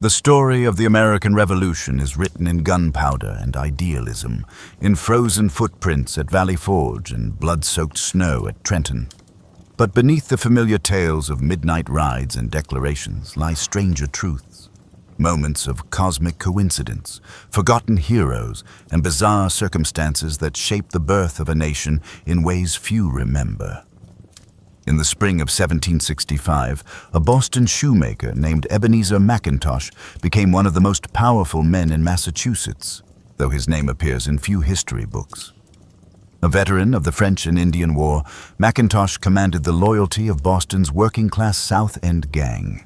The story of the American Revolution is written in gunpowder and idealism, in frozen footprints at Valley Forge and blood-soaked snow at Trenton. But beneath the familiar tales of midnight rides and declarations lie stranger truths. Moments of cosmic coincidence, forgotten heroes, and bizarre circumstances that shape the birth of a nation in ways few remember. In the spring of 1765, a Boston shoemaker named Ebenezer McIntosh became one of the most powerful men in Massachusetts, though his name appears in few history books. A veteran of the French and Indian War, McIntosh commanded the loyalty of Boston's working-class South End gang.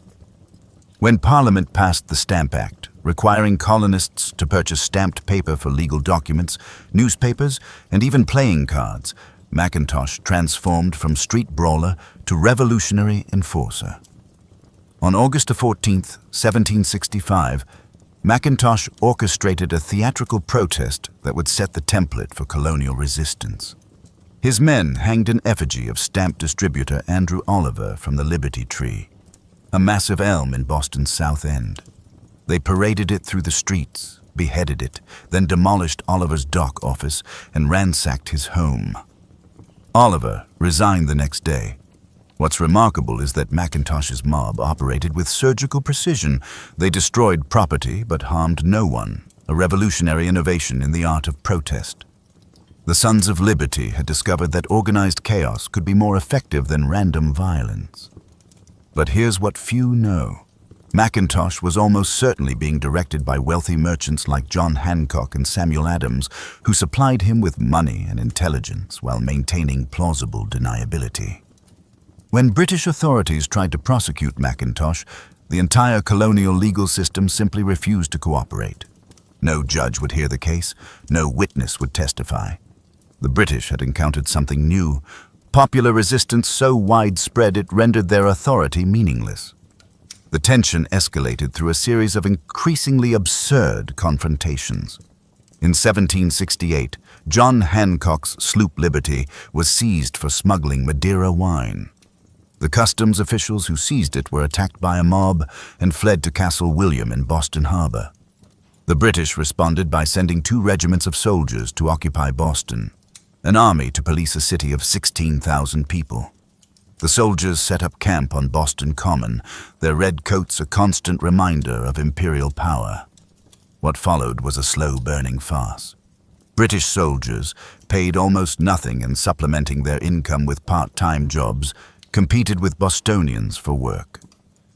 When Parliament passed the Stamp Act, requiring colonists to purchase stamped paper for legal documents, newspapers, and even playing cards, McIntosh transformed from street brawler to revolutionary enforcer. On August 14, 1765, McIntosh orchestrated a theatrical protest that would set the template for colonial resistance. His men hanged an effigy of stamp distributor Andrew Oliver from the Liberty Tree, a massive elm in Boston's South End. They paraded it through the streets, beheaded it, then demolished Oliver's dock office and ransacked his home. Oliver resigned the next day. What's remarkable is that McIntosh's mob operated with surgical precision. They destroyed property but harmed no one, a revolutionary innovation in the art of protest. The Sons of Liberty had discovered that organized chaos could be more effective than random violence. But here's what few know. McIntosh was almost certainly being directed by wealthy merchants like John Hancock and Samuel Adams, who supplied him with money and intelligence while maintaining plausible deniability. When British authorities tried to prosecute McIntosh, the entire colonial legal system simply refused to cooperate. No judge would hear the case, no witness would testify. The British had encountered something new, popular resistance so widespread it rendered their authority meaningless. The tension escalated through a series of increasingly absurd confrontations. In 1768, John Hancock's sloop Liberty was seized for smuggling Madeira wine. The customs officials who seized it were attacked by a mob and fled to Castle William in Boston Harbor. The British responded by sending 2 regiments of soldiers to occupy Boston, an army to police a city of 16,000 people. The soldiers set up camp on Boston Common, their red coats a constant reminder of imperial power. What followed was a slow-burning farce. British soldiers, paid almost nothing and supplementing their income with part-time jobs, competed with Bostonians for work.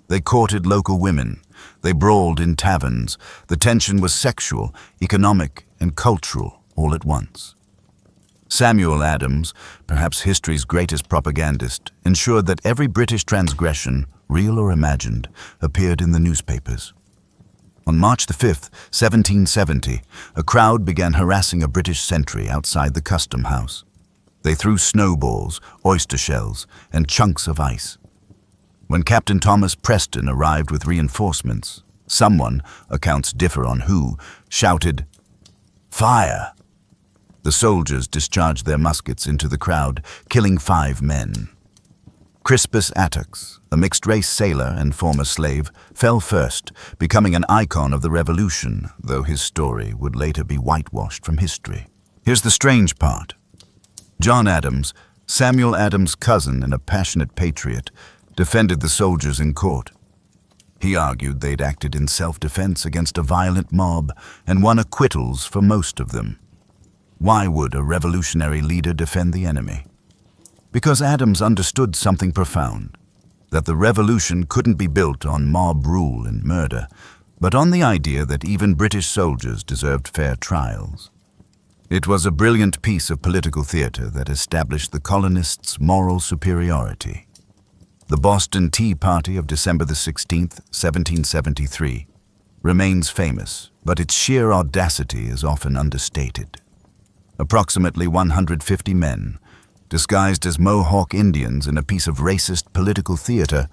They courted local women. They brawled in taverns. The tension was sexual, economic, and cultural all at once. Samuel Adams, perhaps history's greatest propagandist, ensured that every British transgression, real or imagined, appeared in the newspapers. On March 5, 1770, a crowd began harassing a British sentry outside the custom house. They threw snowballs, oyster shells, and chunks of ice. When Captain Thomas Preston arrived with reinforcements, someone, accounts differ on who, shouted, "Fire!" The soldiers discharged their muskets into the crowd, killing 5 men. Crispus Attucks, a mixed-race sailor and former slave, fell first, becoming an icon of the Revolution, though his story would later be whitewashed from history. Here's the strange part. John Adams, Samuel Adams' cousin and a passionate patriot, defended the soldiers in court. He argued they'd acted in self-defense against a violent mob and won acquittals for most of them. Why would a revolutionary leader defend the enemy? Because Adams understood something profound, that the revolution couldn't be built on mob rule and murder, but on the idea that even British soldiers deserved fair trials. It was a brilliant piece of political theater that established the colonists' moral superiority. The Boston Tea Party of December 16, 1773, remains famous, but its sheer audacity is often understated. Approximately 150 men, disguised as Mohawk Indians in a piece of racist political theater,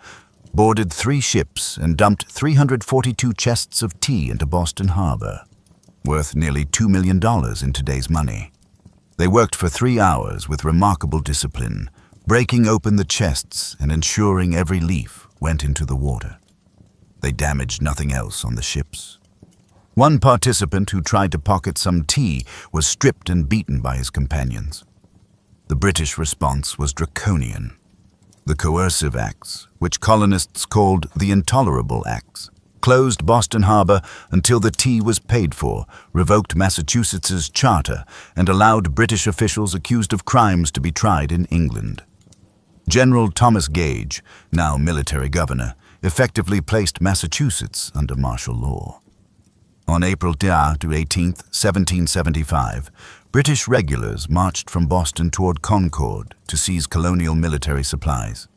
boarded 3 ships and dumped 342 chests of tea into Boston Harbor, worth nearly $2 million in today's money. They worked for 3 hours with remarkable discipline, breaking open the chests and ensuring every leaf went into the water. They damaged nothing else on the ships. One participant who tried to pocket some tea was stripped and beaten by his companions. The British response was draconian. The Coercive Acts, which colonists called the Intolerable Acts, closed Boston Harbor until the tea was paid for, revoked Massachusetts's charter, and allowed British officials accused of crimes to be tried in England. General Thomas Gage, now military governor, effectively placed Massachusetts under martial law. On April 18, 1775, British regulars marched from Boston toward Concord to seize colonial military supplies.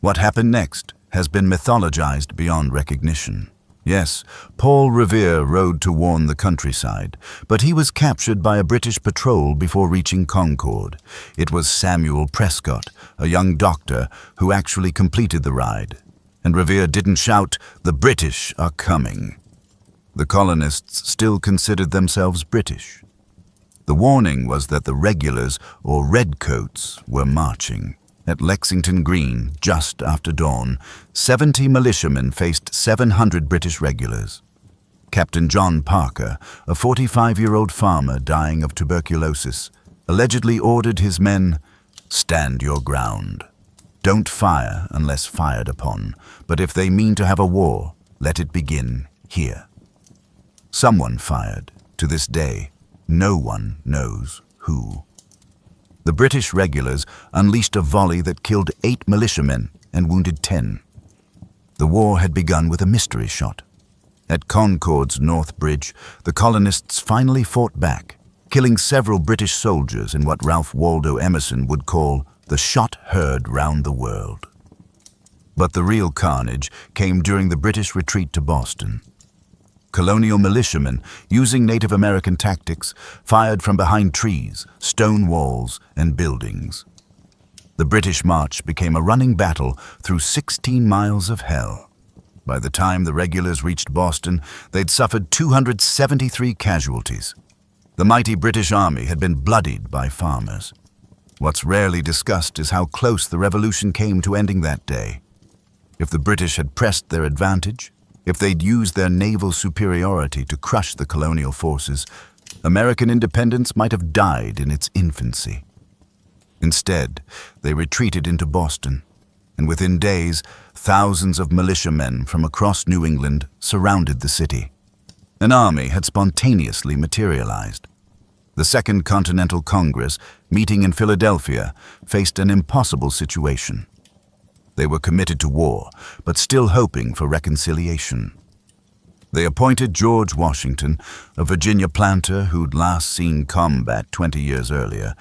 What happened next has been mythologized beyond recognition. Yes, Paul Revere rode to warn the countryside, but he was captured by a British patrol before reaching Concord. It was Samuel Prescott, a young doctor, who actually completed the ride. And Revere didn't shout, "The British are coming." The colonists still considered themselves British. The warning was that the regulars, or redcoats, were marching. At Lexington Green, just after dawn, 70 militiamen faced 700 British regulars. Captain John Parker, a 45-year-old farmer dying of tuberculosis, allegedly ordered his men, "Stand your ground. Don't fire unless fired upon, but if they mean to have a war, let it begin here." Someone fired. To this day, no one knows who. The British regulars unleashed a volley that killed 8 militiamen and wounded 10. The war had begun with a mystery shot. At Concord's North Bridge, the colonists finally fought back, killing several British soldiers in what Ralph Waldo Emerson would call the shot heard round the world. But the real carnage came during the British retreat to Boston. Colonial militiamen, using Native American tactics, fired from behind trees, stone walls, and buildings. The British march became a running battle through 16 miles of hell. By the time the regulars reached Boston, they'd suffered 273 casualties. The mighty British Army had been bloodied by farmers. What's rarely discussed is how close the Revolution came to ending that day. If the British had pressed their advantage, if they'd used their naval superiority to crush the colonial forces, American independence might have died in its infancy. Instead, they retreated into Boston, and within days, thousands of militiamen from across New England surrounded the city. An army had spontaneously materialized. The Second Continental Congress, meeting in Philadelphia, faced an impossible situation. They were committed to war, but still hoping for reconciliation. They appointed George Washington, a Virginia planter who'd last seen combat 20 years earlier,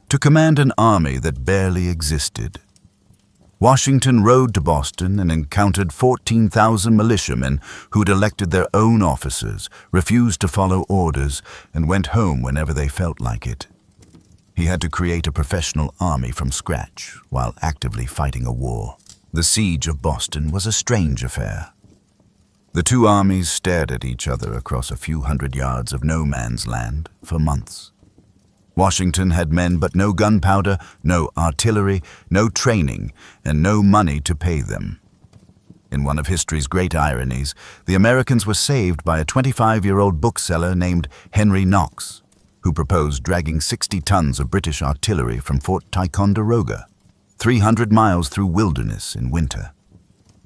to command an army that barely existed. Washington rode to Boston and encountered 14,000 militiamen who'd elected their own officers, refused to follow orders, and went home whenever they felt like it. He had to create a professional army from scratch while actively fighting a war. The siege of Boston was a strange affair. The two armies stared at each other across a few hundred yards of no man's land for months. Washington had men but no gunpowder, no artillery, no training, and no money to pay them. In one of history's great ironies, the Americans were saved by a 25-year-old bookseller named Henry Knox, who proposed dragging 60 tons of British artillery from Fort Ticonderoga, 300 miles through wilderness in winter.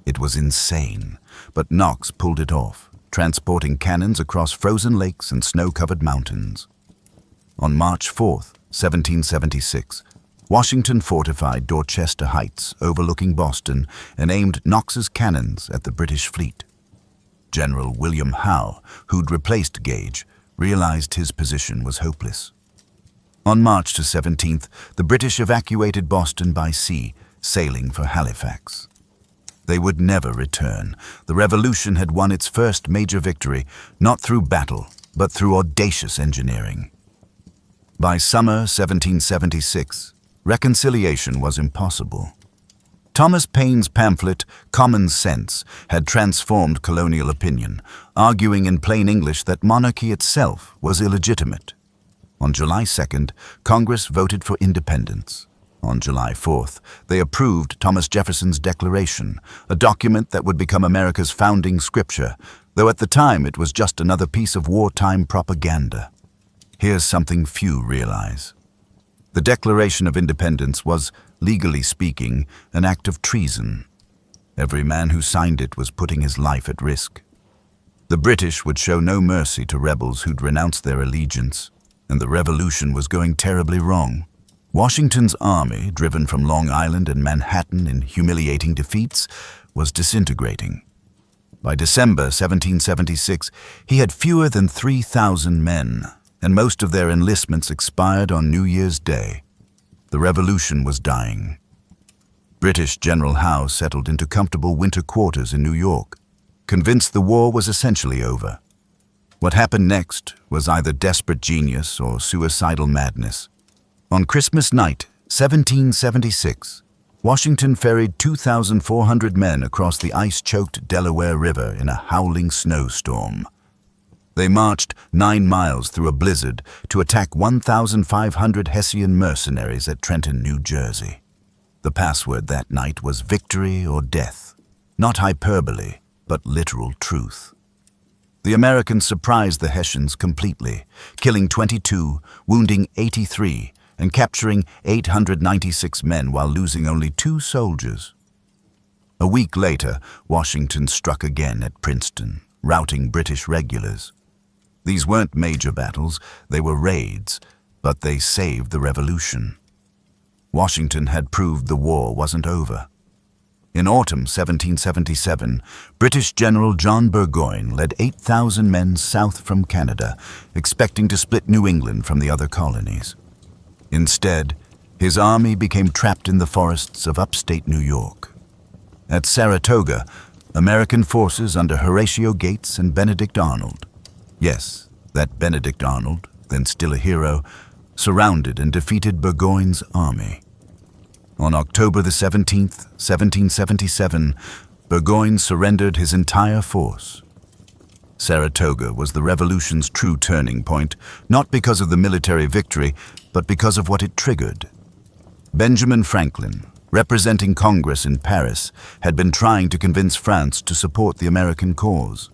It was insane, but Knox pulled it off, transporting cannons across frozen lakes and snow-covered mountains. On March 4, 1776, Washington fortified Dorchester Heights overlooking Boston and aimed Knox's cannons at the British fleet. General William Howe, who'd replaced Gage, realized his position was hopeless. On March 17th, the British evacuated Boston by sea, sailing for Halifax. They would never return. The Revolution had won its first major victory, not through battle, but through audacious engineering. By summer 1776, reconciliation was impossible. Thomas Paine's pamphlet, Common Sense, had transformed colonial opinion, arguing in plain English that monarchy itself was illegitimate. On July 2nd, Congress voted for independence. On July 4th, they approved Thomas Jefferson's Declaration, a document that would become America's founding scripture, though at the time it was just another piece of wartime propaganda. Here's something few realize. The Declaration of Independence was, legally speaking, an act of treason. Every man who signed it was putting his life at risk. The British would show no mercy to rebels who'd renounced their allegiance, and the revolution was going terribly wrong. Washington's army, driven from Long Island and Manhattan in humiliating defeats, was disintegrating. By December 1776, he had fewer than 3,000 men, and most of their enlistments expired on New Year's Day. The revolution was dying. British General Howe settled into comfortable winter quarters in New York, convinced the war was essentially over. What happened next was either desperate genius or suicidal madness. On Christmas night, 1776, Washington ferried 2,400 men across the ice-choked Delaware River in a howling snowstorm. They marched 9 miles through a blizzard to attack 1,500 Hessian mercenaries at Trenton, New Jersey. The password that night was victory or death, not hyperbole, but literal truth. The Americans surprised the Hessians completely, killing 22, wounding 83, and capturing 896 men while losing only 2 soldiers. A week later, Washington struck again at Princeton, routing British regulars. These weren't major battles, they were raids, but they saved the revolution. Washington had proved the war wasn't over. In autumn 1777, British General John Burgoyne led 8,000 men south from Canada, expecting to split New England from the other colonies. Instead, his army became trapped in the forests of upstate New York. At Saratoga, American forces under Horatio Gates and Benedict Arnold, yes, that Benedict Arnold, then still a hero, surrounded and defeated Burgoyne's army. On October the 17th, 1777, Burgoyne surrendered his entire force. Saratoga was the revolution's true turning point, not because of the military victory, but because of what it triggered. Benjamin Franklin, representing Congress in Paris, had been trying to convince France to support the American cause.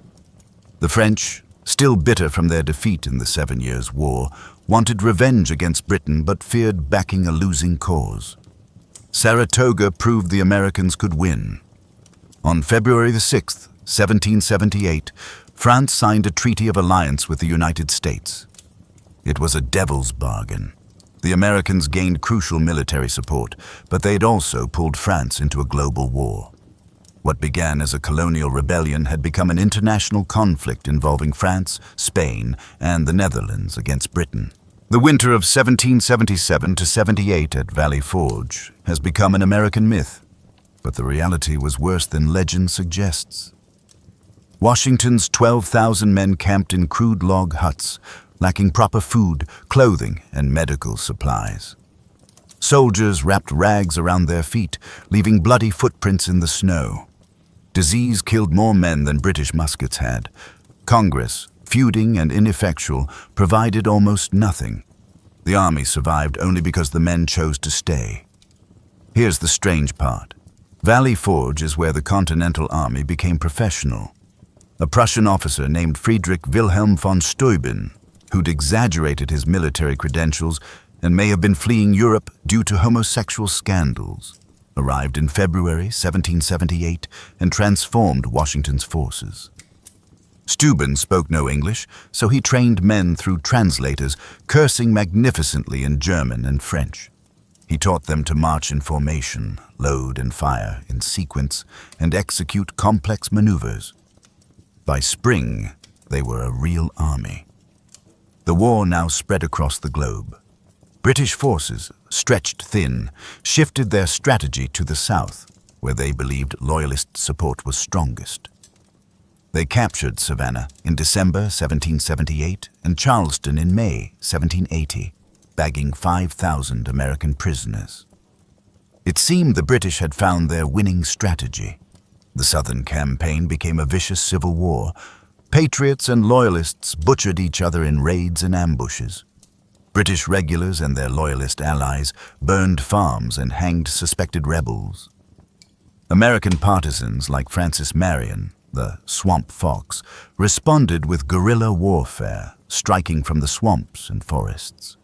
The French, still bitter from their defeat in the 7 Years' War, wanted revenge against Britain but feared backing a losing cause. Saratoga proved the Americans could win. On February the 6th, 1778, France signed a treaty of alliance with the United States. It was a devil's bargain. The Americans gained crucial military support, but they'd also pulled France into a global war. What began as a colonial rebellion had become an international conflict involving France, Spain, and the Netherlands against Britain. The winter of 1777 to 78 at Valley Forge has become an American myth, but the reality was worse than legend suggests. Washington's 12,000 men camped in crude log huts, lacking proper food, clothing, and medical supplies. Soldiers wrapped rags around their feet, leaving bloody footprints in the snow. Disease killed more men than British muskets had. Congress, feuding and ineffectual, provided almost nothing. The army survived only because the men chose to stay. Here's the strange part. Valley Forge is where the Continental Army became professional. A Prussian officer named Friedrich Wilhelm von Steuben, who'd exaggerated his military credentials and may have been fleeing Europe due to homosexual scandals, arrived in February 1778 and transformed Washington's forces. Steuben spoke no English, so he trained men through translators, cursing magnificently in German and French. He taught them to march in formation, load and fire in sequence, and execute complex maneuvers. By spring, they were a real army. The war now spread across the globe. British forces, stretched thin, shifted their strategy to the south, where they believed loyalist support was strongest. They captured Savannah in December 1778 and Charleston in May 1780, bagging 5,000 American prisoners. It seemed the British had found their winning strategy. The Southern campaign became a vicious civil war. Patriots and loyalists butchered each other in raids and ambushes. British regulars and their loyalist allies burned farms and hanged suspected rebels. American partisans like Francis Marion, the Swamp Fox, responded with guerrilla warfare, striking from the swamps and forests.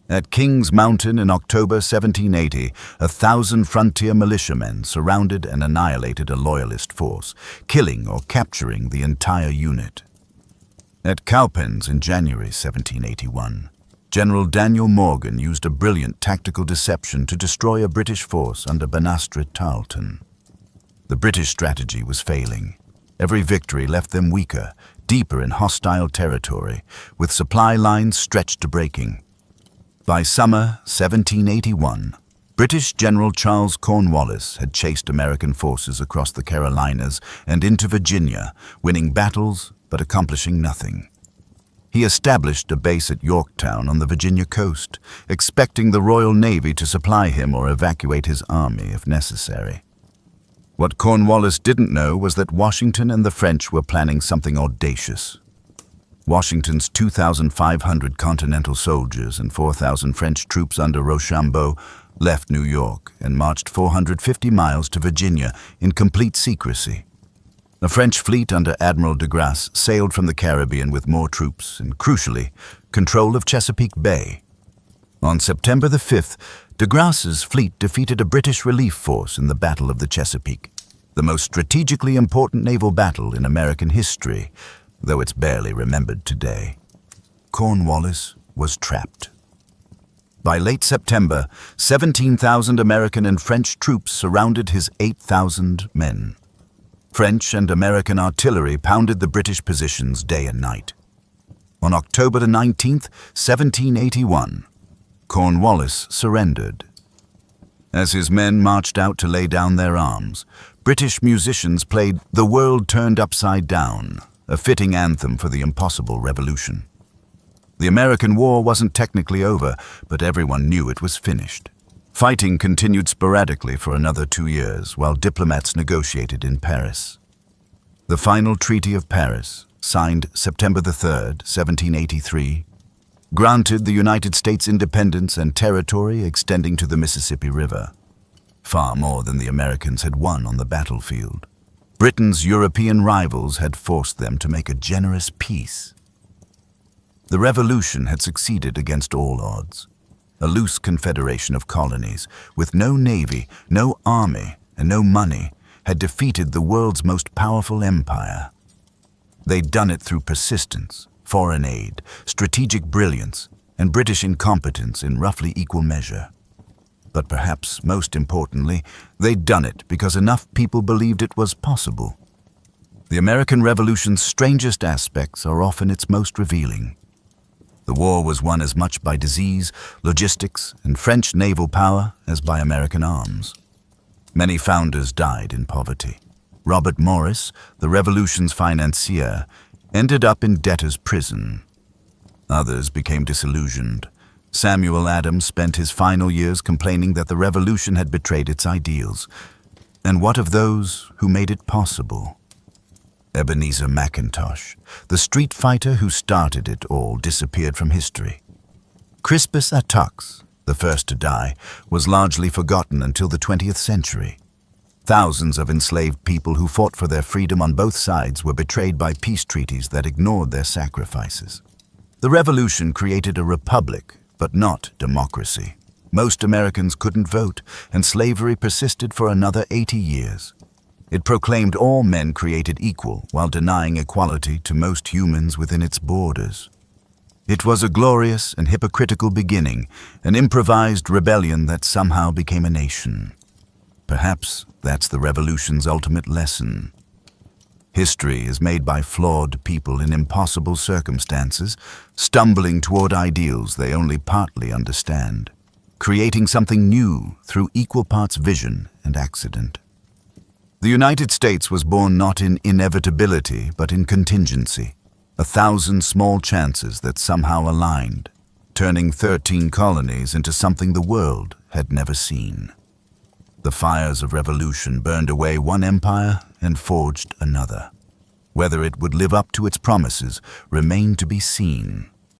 At King's Mountain in October 1780, 1,000 frontier militiamen surrounded and annihilated a loyalist force, killing or capturing the entire unit. At Cowpens in January 1781, General Daniel Morgan used a brilliant tactical deception to destroy a British force under Banastre Tarleton. The British strategy was failing. Every victory left them weaker, deeper in hostile territory, with supply lines stretched to breaking. By summer 1781, British General Charles Cornwallis had chased American forces across the Carolinas and into Virginia, winning battles but accomplishing nothing. He established a base at Yorktown on the Virginia coast, expecting the Royal Navy to supply him or evacuate his army if necessary. What Cornwallis didn't know was that Washington and the French were planning something audacious. Washington's 2,500 Continental soldiers and 4,000 French troops under Rochambeau left New York and marched 450 miles to Virginia in complete secrecy. A French fleet under Admiral de Grasse sailed from the Caribbean with more troops and, crucially, control of Chesapeake Bay. On September the 5th, de Grasse's fleet defeated a British relief force in the Battle of the Chesapeake, the most strategically important naval battle in American history, though it's barely remembered today. Cornwallis was trapped. By late September, 17,000 American and French troops surrounded his 8,000 men. French and American artillery pounded the British positions day and night. On October the 19th, 1781, Cornwallis surrendered. As his men marched out to lay down their arms, British musicians played "The World Turned Upside Down," a fitting anthem for the impossible revolution. The American war wasn't technically over, but everyone knew it was finished. Fighting continued sporadically for another 2 years while diplomats negotiated in Paris. The final Treaty of Paris, signed September the 3rd, 1783, granted the United States independence and territory extending to the Mississippi River, far more than the Americans had won on the battlefield. Britain's European rivals had forced them to make a generous peace. The revolution had succeeded against all odds. A loose confederation of colonies, with no navy, no army, and no money, had defeated the world's most powerful empire. They'd done it through persistence, foreign aid, strategic brilliance, and British incompetence in roughly equal measure. But perhaps most importantly, they'd done it because enough people believed it was possible. The American Revolution's strangest aspects are often its most revealing. The war was won as much by disease, logistics, and French naval power as by American arms. Many founders died in poverty. Robert Morris, the revolution's financier, ended up in debtor's prison. Others became disillusioned. Samuel Adams spent his final years complaining that the revolution had betrayed its ideals. And what of those who made it possible? Ebenezer McIntosh, the street fighter who started it all, disappeared from history. Crispus Attucks, the first to die, was largely forgotten until the 20th century. Thousands of enslaved people who fought for their freedom on both sides were betrayed by peace treaties that ignored their sacrifices. The revolution created a republic, but not democracy. Most Americans couldn't vote, and slavery persisted for another 80 years. It proclaimed all men created equal while denying equality to most humans within its borders. It was a glorious and hypocritical beginning, an improvised rebellion that somehow became a nation. Perhaps that's the revolution's ultimate lesson. History is made by flawed people in impossible circumstances, stumbling toward ideals they only partly understand, creating something new through equal parts vision and accident. The United States was born not in inevitability, but in contingency, 1,000 small chances that somehow aligned, turning 13 colonies into something the world had never seen. The fires of revolution burned away one empire and forged another. Whether it would live up to its promises remained to be seen.